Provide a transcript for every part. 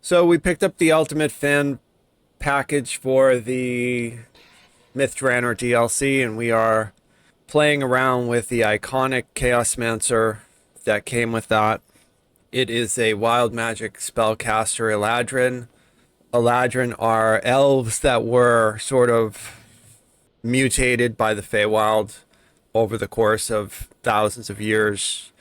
So we picked up the Ultimate Fan package for the Myth Draenor DLC, and we are playing around with the iconic Chaosmancer that came with that. It is a wild magic spellcaster Eladrin. Eladrin are elves that were sort of mutated by the Feywild over the course of thousands of years.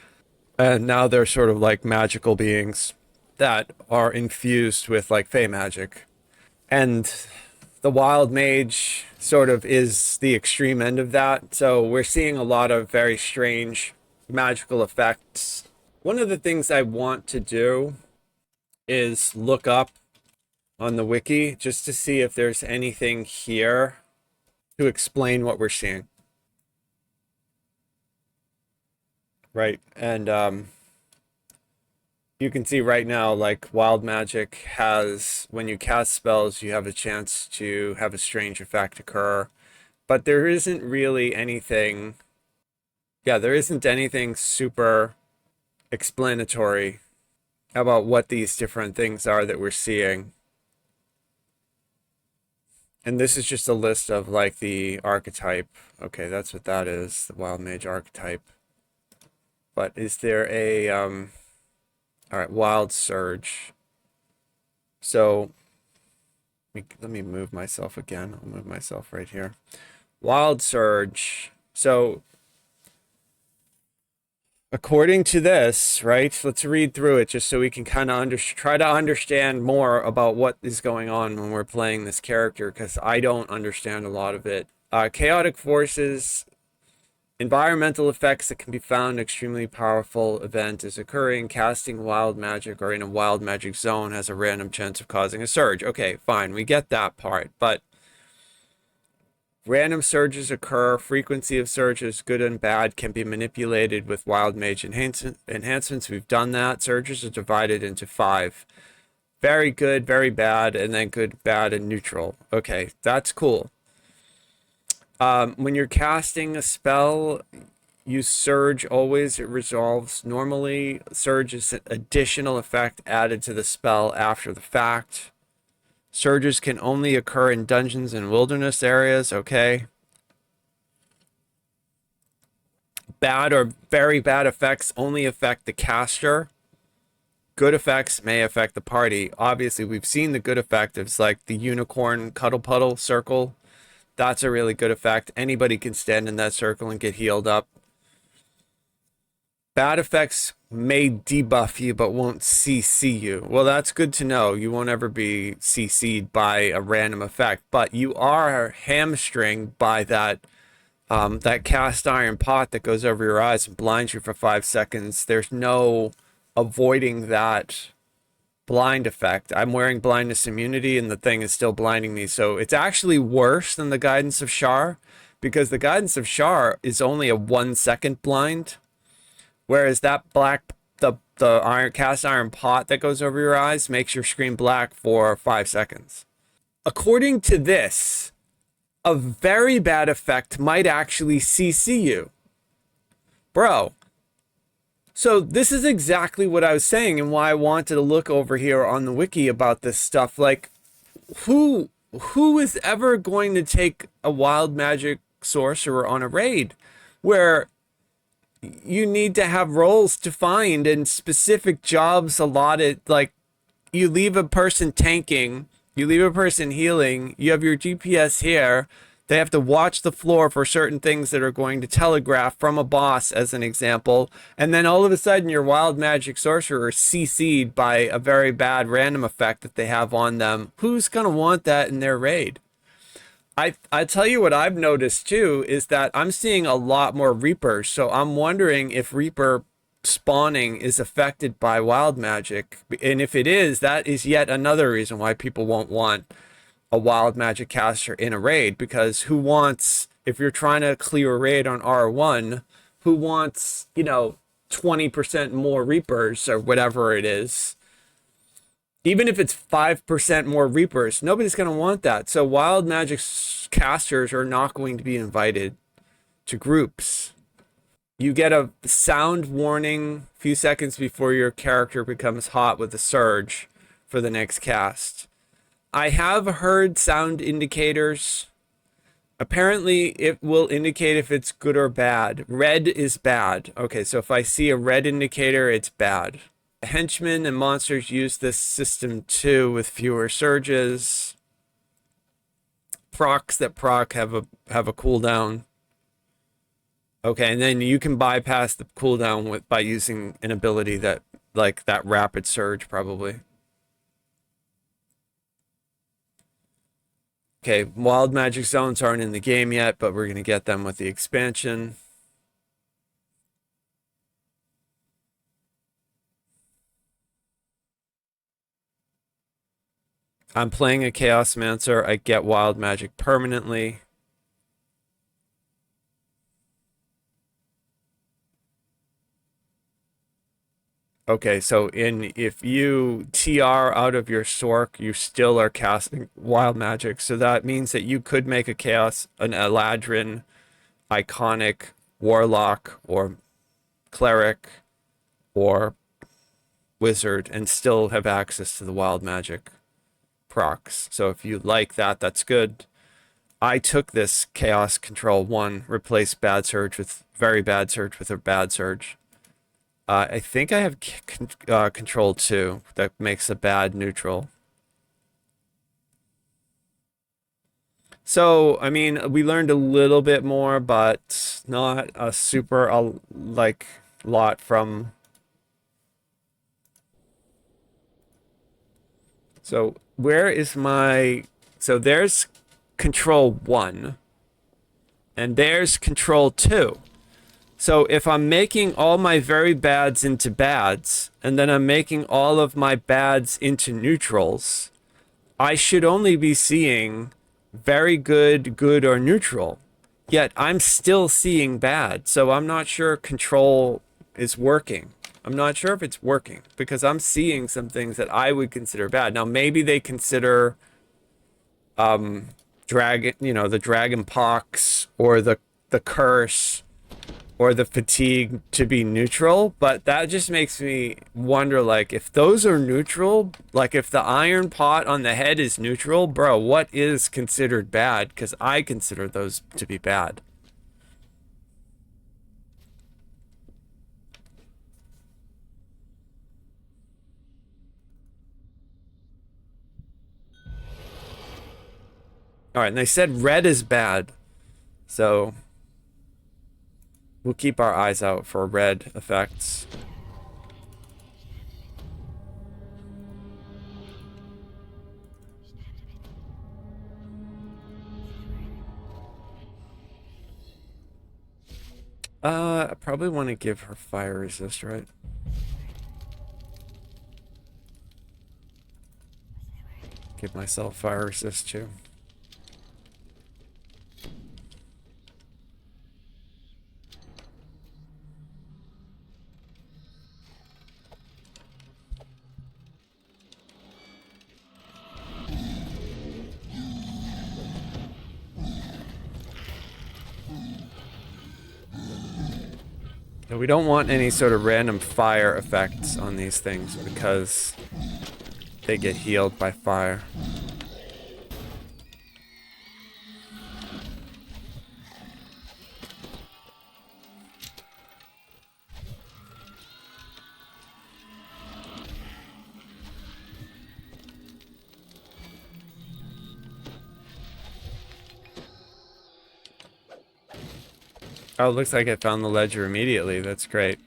And now they're sort of like magical beings that are infused with like Fey magic. And the wild mage sort of is the extreme end of that. So we're seeing a lot of very strange magical effects. One of the things I want to do is look up on the wiki just to see if there's anything here to explain what we're seeing. Right. And you can see right now, like, wild magic has, when you cast spells, you have a chance to have a strange effect occur. But there isn't really anything, there isn't anything super explanatory about what these different things are that we're seeing. And this is just a list of, like, the archetype. Okay, that's what that is, the wild mage archetype. But is there a, all right, wild surge. So let me move myself again. I'll move myself right here. Wild surge. So according to this, right, let's read through it just so we can kind of try to understand more about what is going on when we're playing this character, because I don't understand a lot of it. Chaotic forces. Environmental effects that can be found. Extremely powerful event is occurring. Casting wild magic or in a wild magic zone has a random chance of causing a surge. Okay, fine. We get that part. But random surges occur. Frequency of surges, good and bad, can be manipulated with wild mage enhancements. We've done that. Surges are divided into 5. Very good, very bad, and then good, bad, and neutral. Okay, that's cool. When you're casting a spell, you surge always. It resolves normally. Surge is an additional effect added to the spell after the fact. Surges can only occur in dungeons and wilderness areas. Okay. Bad or very bad effects only affect the caster. Good effects may affect the party. Obviously, we've seen the good effect. It's like the unicorn cuddle puddle circle. That's a really good effect. Anybody can stand in that circle and get healed up. Bad effects may debuff you, but won't CC you. Well, that's good to know. You won't ever be CC'd by a random effect, but you are hamstringed by that that cast iron pot that goes over your eyes and blinds you for 5 seconds. There's no avoiding that blind effect. I'm wearing blindness immunity and the thing is still blinding me. So it's actually worse than the guidance of Shar, because the guidance of Shar is only a 1-second blind. Whereas that the cast iron pot that goes over your eyes makes your screen black for 5 seconds. According to this, a very bad effect might actually CC you. Bro, so this is exactly what I was saying and why I wanted to look over here on the wiki about this stuff. Like, who is ever going to take a wild magic sorcerer on a raid where you need to have roles defined and specific jobs allotted? Like, you leave a person tanking, you leave a person healing, you have your GPS here. They have to watch the floor for certain things that are going to telegraph from a boss, as an example. And then all of a sudden, your wild magic sorcerer is CC'd by a very bad random effect that they have on them. Who's going to want that in their raid? I tell you what I've noticed too is that I'm seeing a lot more Reapers. So I'm wondering if Reaper spawning is affected by wild magic. And if it is, that is yet another reason why people won't want a wild magic caster in a raid, because who wants, if you're trying to clear a raid on R1, who wants, 20% more Reapers or whatever it is? Even if it's 5% more Reapers, nobody's going to want that. So wild magic casters are not going to be invited to groups. You get a sound warning a few seconds before your character becomes hot with a surge. for the next cast. I have heard sound indicators. Apparently, it will indicate if it's good or bad. Red is bad. Okay, so if I see a red indicator, it's bad. Henchmen and monsters use this system too with fewer surges. Procs that proc have a cooldown. Okay, and then you can bypass the cooldown by using an ability that, like that rapid surge, probably. Okay, wild magic zones aren't in the game yet, but we're going to get them with the expansion. I'm playing a Chaos Mancer. I get wild magic permanently. Okay, so if you TR out of your Sork, you still are casting wild magic. So that means that you could make an Eladrin, Iconic, Warlock, or Cleric, or Wizard, and still have access to the wild magic procs. So if you like that, that's good. I took this Chaos Control 1, replaced Bad Surge with Very Bad Surge with a Bad Surge. I think I have Control 2 that makes a bad neutral. So, I mean, we learned a little bit more, but not a super, like, lot from... So, where is my... So, there's Control 1, and there's Control 2. So if I'm making all my very bads into bads, and then I'm making all of my bads into neutrals, I should only be seeing very good, good, or neutral. Yet I'm still seeing bad, so I'm not sure control is working. I'm not sure if it's working, because I'm seeing some things that I would consider bad. Now, maybe they consider dragon, the dragon pox, or the curse, or the fatigue to be neutral, but that just makes me wonder, like, if those are neutral, like if the iron pot on the head is neutral, bro, what is considered bad? Because I consider those to be bad. All right, and they said red is bad, so we'll keep our eyes out for red effects. I probably want to give her fire resist, right? Give myself fire resist too. We don't want any sort of random fire effects on these things because they get healed by fire. Oh, it looks like I found the ledger immediately. That's great.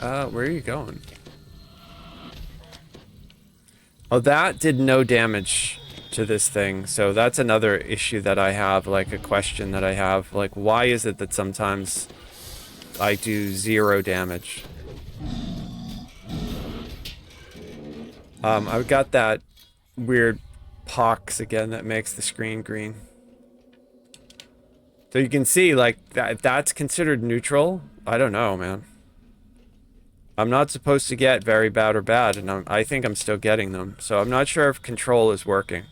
Where are you going? Oh, that did no damage to this thing. So that's another issue that I have, like a question that I have. Like, why is it that sometimes I do 0 damage? I've got that weird pox again that makes the screen green. So you can see, like, that's considered neutral. I don't know, man. I'm not supposed to get very bad or bad, and I think I'm still getting them. So I'm not sure if control is working.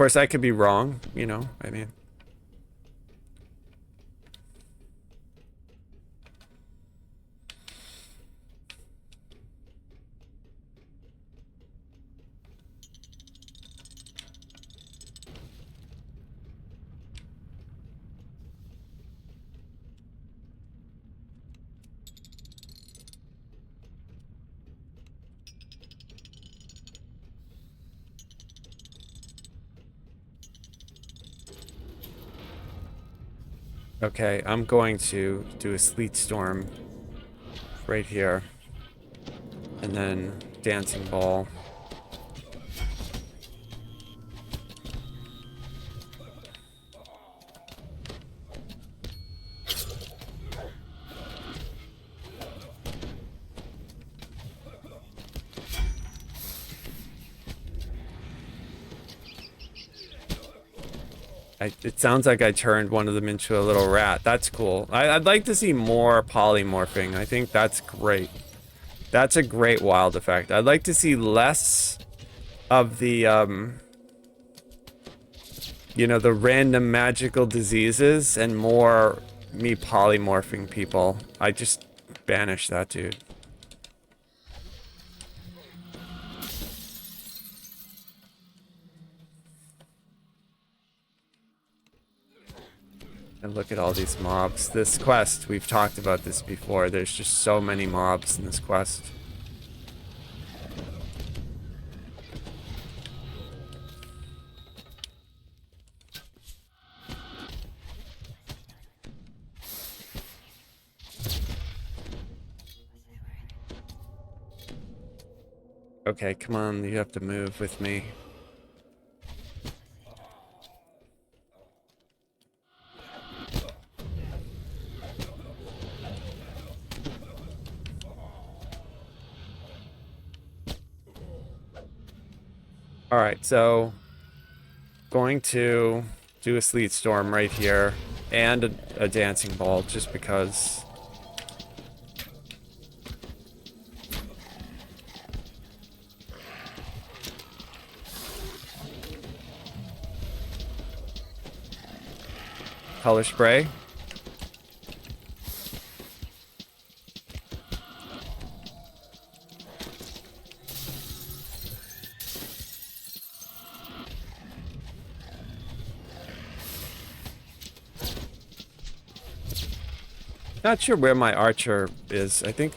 course, I could be wrong, you know, I mean. Okay, I'm going to do a sleet storm right here. And then dancing ball. It sounds like I turned one of them into a little rat. That's cool. I'd like to see more polymorphing. I think that's great. That's a great wild effect. I'd like to see less of the, you know, the random magical diseases and more me polymorphing people. I just banish that dude. And look at all these mobs. This quest, we've talked about this before. There's just so many mobs in this quest. Okay, come on, you have to move with me. Alright, so going to do a sleet storm right here and a dancing ball just because. Color spray. Not sure where my archer is. I think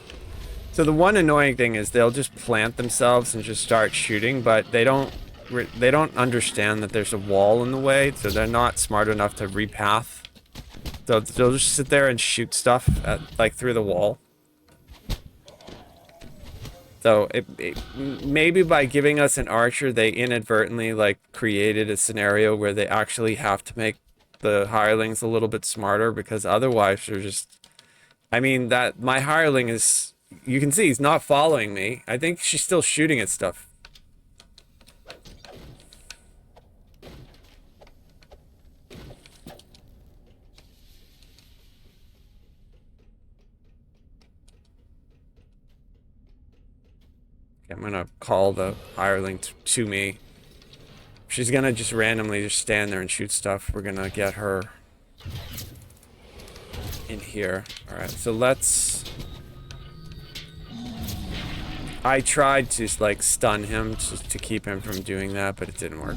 so. The one annoying thing is they'll just plant themselves and just start shooting, but they don't understand that there's a wall in the way, so they're not smart enough to repath. So they'll just sit there and shoot stuff at, like, through the wall. So maybe by giving us an archer, they inadvertently like created a scenario where they actually have to make the hirelings a little bit smarter, because otherwise they're just. I mean, that my hireling is, you can see he's not following me. I think she's still shooting at stuff. Okay, I'm gonna call the hireling to me. She's gonna just randomly just stand there and shoot stuff. We're gonna get her in here. Alright, so let's. I tried to like stun him just to keep him from doing that, but it didn't work.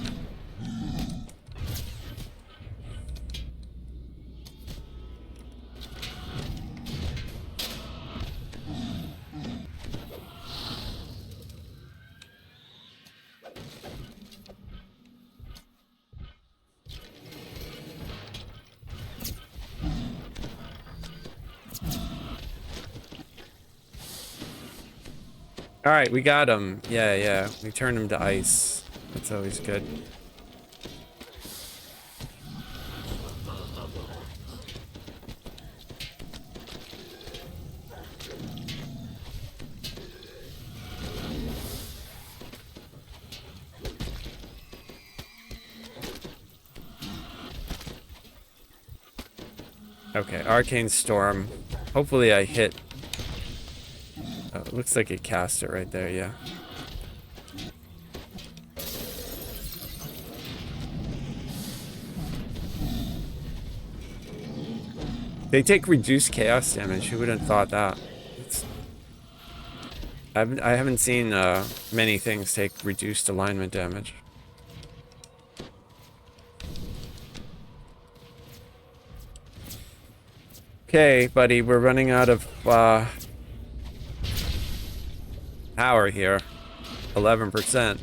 Alright, we got him. Yeah. We turned him to ice. That's always good. Okay, Arcane Storm. Hopefully I hit. Oh, it looks like it cast it right there, yeah. They take reduced chaos damage. Who would have thought that? It's, I haven't seen many things take reduced alignment damage. Okay, buddy, we're running out of power here. 11%.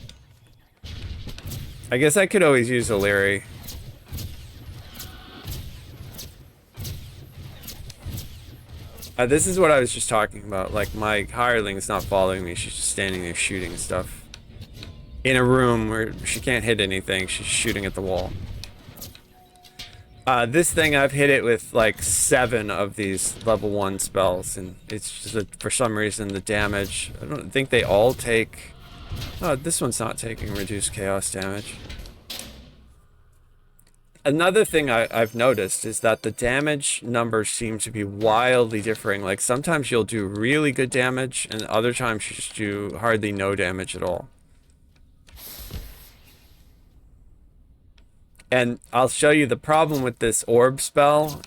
I guess I could always use a Leary. This is what I was just talking about. Like, my hireling's not following me. She's just standing there shooting stuff. In a room where she can't hit anything. She's shooting at the wall. This thing, I've hit it with like 7 of these level 1 spells. And it's just that for some reason the damage... I don't think they all take... Oh, this one's not taking reduced chaos damage. Another thing I've noticed is that the damage numbers seem to be wildly differing. Like, sometimes you'll do really good damage, and other times you just do hardly no damage at all. And I'll show you the problem with this orb spell.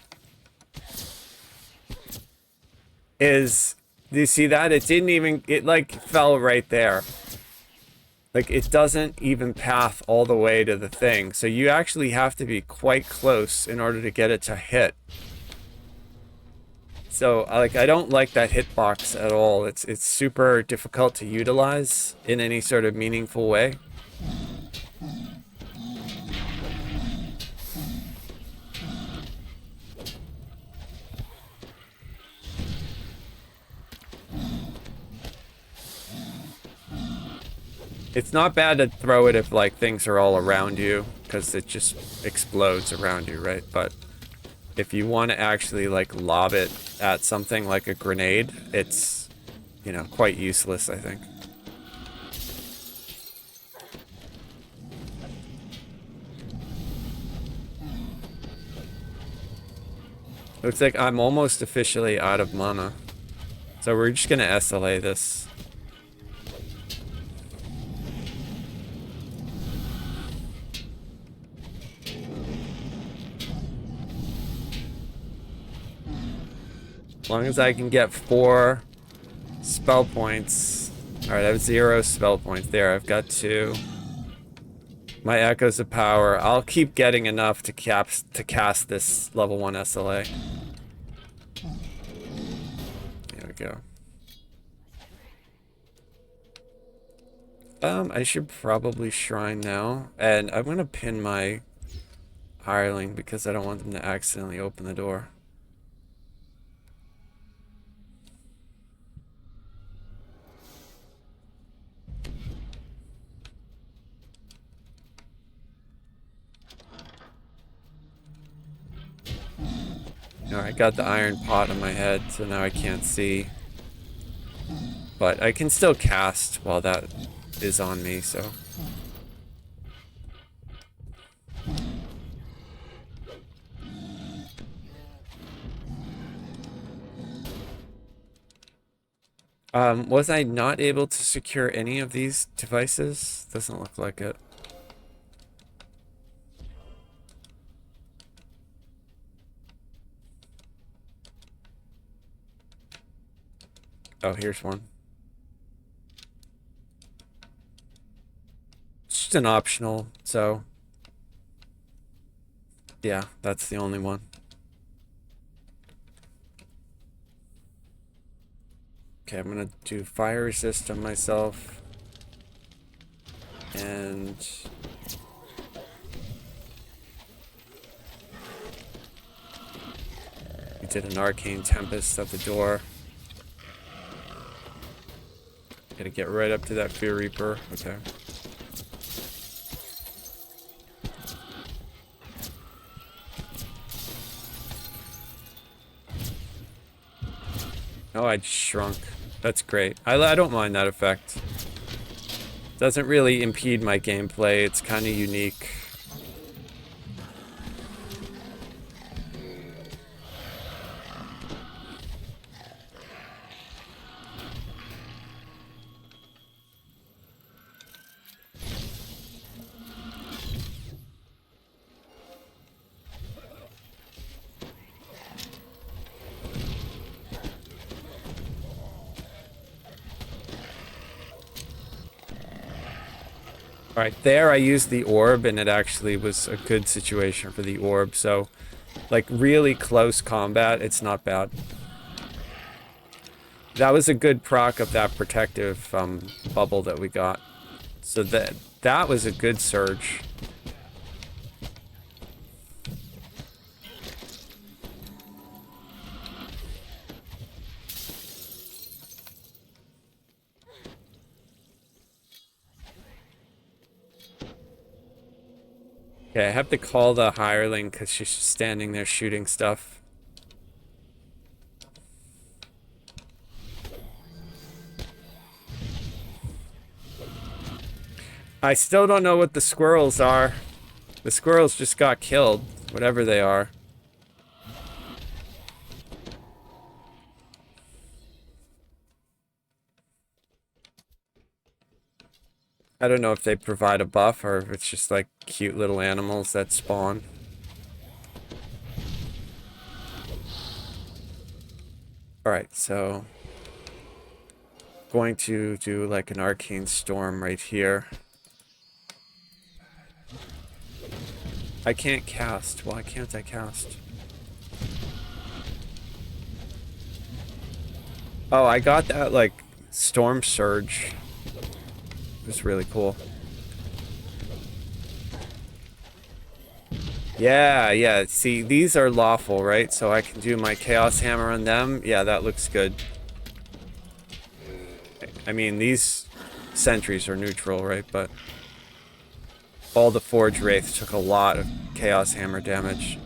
Is, do you see that? It didn't even, it like fell right there. Like, it doesn't even path all the way to the thing. So you actually have to be quite close in order to get it to hit. So, like, I don't like that hitbox at all. It's super difficult to utilize in any sort of meaningful way. It's not bad to throw it if, like, things are all around you, because it just explodes around you, right? But if you want to actually, like, lob it at something like a grenade, it's, you know, quite useless, I think. Looks like I'm almost officially out of mana. So we're just gonna SLA this. As long as I can get 4 spell points. Alright, I have 0 spell points there. I've got 2. My Echoes of Power. I'll keep getting enough to cast this level 1 SLA. There we go. I should probably shrine now. And I'm gonna pin my hireling because I don't want them to accidentally open the door. Alright, got the iron pot on my head, so now I can't see. But I can still cast while that is on me, so... Was I not able to secure any of these devices? Doesn't look like it. Oh, here's one. It's just an optional, so... Yeah, that's the only one. Okay, I'm gonna do fire resist on myself. And... we did an Arcane Tempest at the door. Gotta get right up to that Fear Reaper. Okay. Oh, I just shrunk. That's great. I don't mind that effect. Doesn't really impede my gameplay. It's kind of unique. All right, there I used the orb, and it actually was a good situation for the orb. So, like, really close combat, it's not bad. That was a good proc of that protective bubble that we got. So that was a good surge. Okay, I have to call the hireling because she's just standing there shooting stuff. I still don't know what the squirrels are. The squirrels just got killed, whatever they are. I don't know if they provide a buff or if it's just like cute little animals that spawn. Alright, so going to do like an arcane storm right here. I can't cast. Why can't I cast? Oh, I got that like storm surge. It was really cool. Yeah, yeah. See, these are lawful, right? So I can do my Chaos Hammer on them. Yeah, that looks good. I mean, these sentries are neutral, right? But all the Forge Wraiths took a lot of Chaos Hammer damage.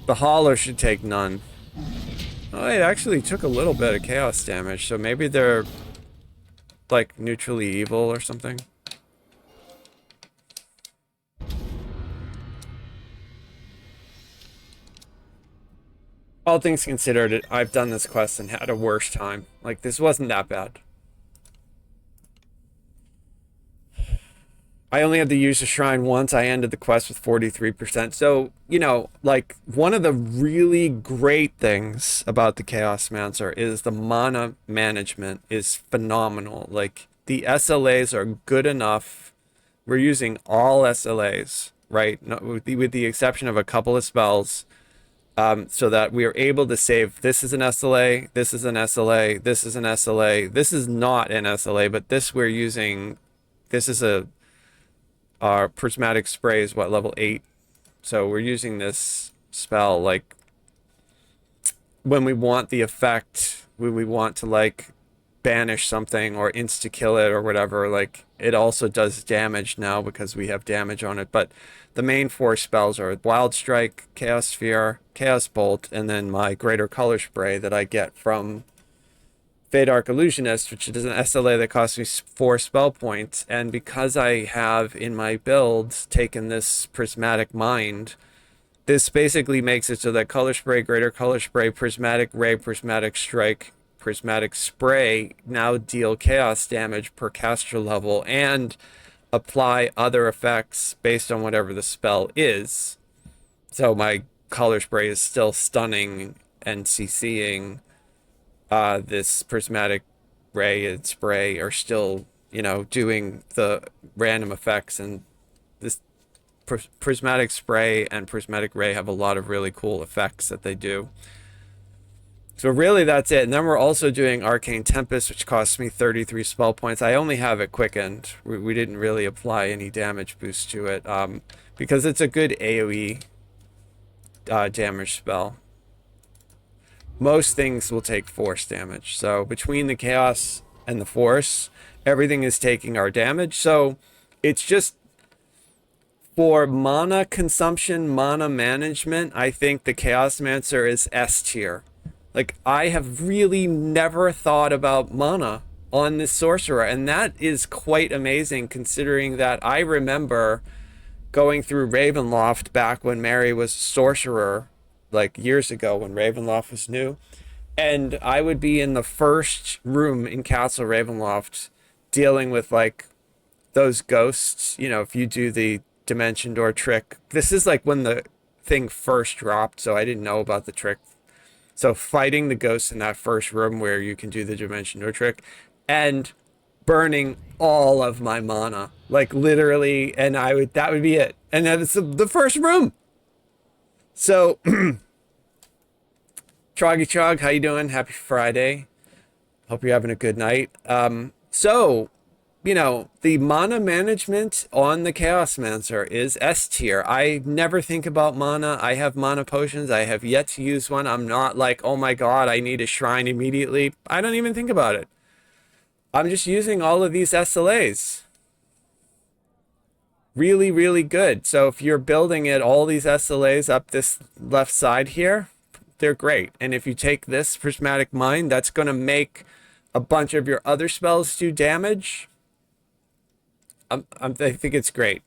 The Hauler should take none. Oh, it actually took a little bit of Chaos damage, so maybe they're like neutrally evil or something. All things considered, I've done this quest and had a worse time. Like, this wasn't that bad. I only had to use the shrine once. I ended the quest with 43%. So, you know, like, one of the really great things about the Chaos Mancer is the mana management is phenomenal. Like, the SLAs are good enough. We're using all SLAs, right? With the exception of a couple of spells. So that we are able to save, this is an SLA, this is an SLA, this is an SLA, this is not an SLA, but this we're using, this is our prismatic spray is what, level 8? So we're using this spell like when we want the effect, when we want to like banish something or insta kill it or whatever, like it also does damage now because we have damage on it. But the main 4 spells are Wild Strike, Chaos Sphere, Chaos Bolt, and then my Greater Color Spray that I get from Fade Arc Illusionist, which is an SLA that costs me 4 spell points. And because I have in my build taken this Prismatic Mind, this basically makes it so that Color Spray, Greater Color Spray, Prismatic Ray, Prismatic Strike, Prismatic Spray now deal chaos damage per caster level and apply other effects based on whatever the spell is. So my Color Spray is still stunning and CCing. This Prismatic Ray and Spray are still, you know, doing the random effects, and this Prismatic Spray and Prismatic Ray have a lot of really cool effects that they do. So really that's it. And then we're also doing Arcane Tempest, which costs me 33 spell points. I only have it quickened. We didn't really apply any damage boost to it because it's a good AoE damage spell. Most things will take force damage. So between the Chaos and the Force, everything is taking our damage. So it's just for mana consumption, mana management, I think the Chaos Mancer is S tier. Like, I have really never thought about mana on this sorcerer, and that is quite amazing considering that I remember going through Ravenloft back when Mary was a sorcerer, like years ago when Ravenloft was new, and I would be in the first room in Castle Ravenloft dealing with like those ghosts, you know, if you do the Dimension Door trick. This is like when the thing first dropped, so I didn't know about the trick. So fighting the ghosts in that first room where you can do the dimension door trick, and burning all of my mana, like literally, and that would be it. And then it's the first room. So Troggy Trog, how you doing? Happy Friday. Hope you're having a good night. So, you know, the mana management on the Chaos Mancer is S tier. I never think about mana. I have mana potions. I have yet to use one. I'm not like, oh my god, I need a shrine immediately. I don't even think about it. I'm just using all of these SLAs. Really, really good. So if you're building it, all these SLAs up this left side here, they're great. And if you take this Prismatic Mind, that's going to make a bunch of your other spells do damage. I think it's great.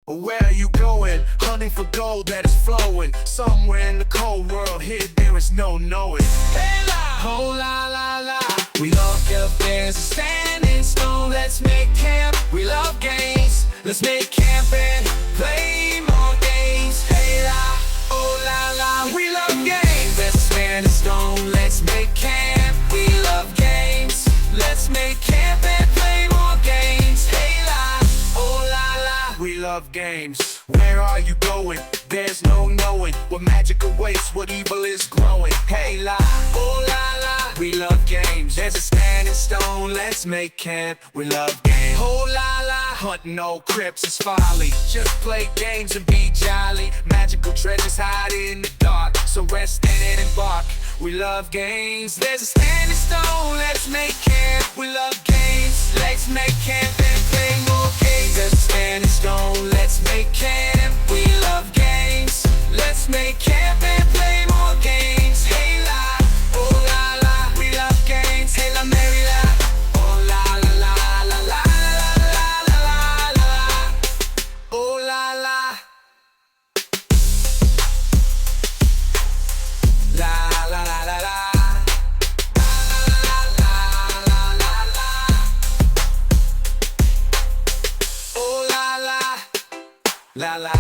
Where are you going? Hunting for gold that is flowing. Somewhere in the cold world, here there is no knowing. Hey la, oh la la la. We love if there's a standing stone. Let's make camp. We love games. Let's make camp and play more games. Hey la, oh la la. We love games. There's a standing stone. Let's make camp. We love games. Let's make camp and play more games. Hey la, oh la la. We love games. Where are you going? There's no knowing what magic awaits, what evil is growing. Hey la, oh la la. We love games. There's a standing stone. Let's make camp. We love games. Oh la la. Hunting no crypts is folly. Just play games and be jolly. Magical treasures hide in the dark, so rest in it and bark. We love games. There's a standing stone. Let's make camp. We love games. Let's make camp and play more games. There's a standing stone. Let's make camp. We love games. Let's make camp and play more games. Hey la, oh la la. We love games. Hey la, Mary la. Oh la la la la la la la la la la. Oh la la. La la la la la. La la